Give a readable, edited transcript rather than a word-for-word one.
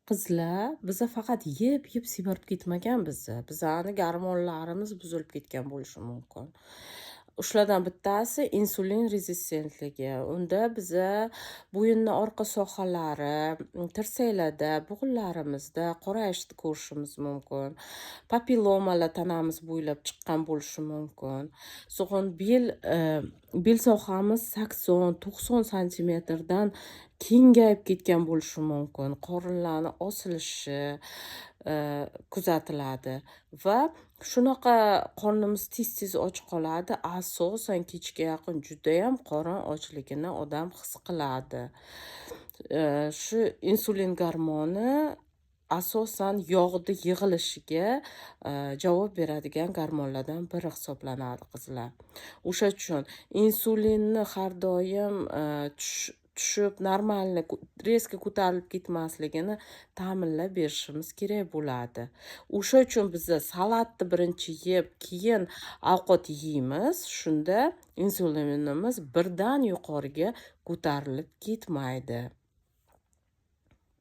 Qizlar, biza faqat yeb semirib ketmagan biza. Bizani gormonlarimiz buzilib ketgan bo'lishi mumkin. Shulardan bittasi insulin rezistentligi. Unda biza bo'yinni orqa sohalari, tirsaklarda, bo'g'inlarimizda qorayishni ko'rishimiz mumkin. Papillomalar tanamiz bo'ylab chiqqan bo'lishi mumkin. So'ng bel sohamiz 80-90 santimetrdan kengayib ketgan bo'lishi mumkin. Qorinlarni osilishi kuzatiladi va shunaqa qornimiz tez och qoladi. Asosan kechga yaqin judayam qorin ochligini odam his qiladi. Shu insulin gormoni asosan yog'ni yig'ilishiga javob beradigan gormonlardan biri hisoblanadi qizlar. O'sha uchun insulinni har doim tushib normalniy rezko ko'tarilib ketmasligini ta'minlab berishimiz kerak bo'ladi. O'sha uchun biza salatni birinchi yeb, keyin ovqat yeymiz. Shunda insulinimiz birdan yuqoriga ko'tarilib ketmaydi.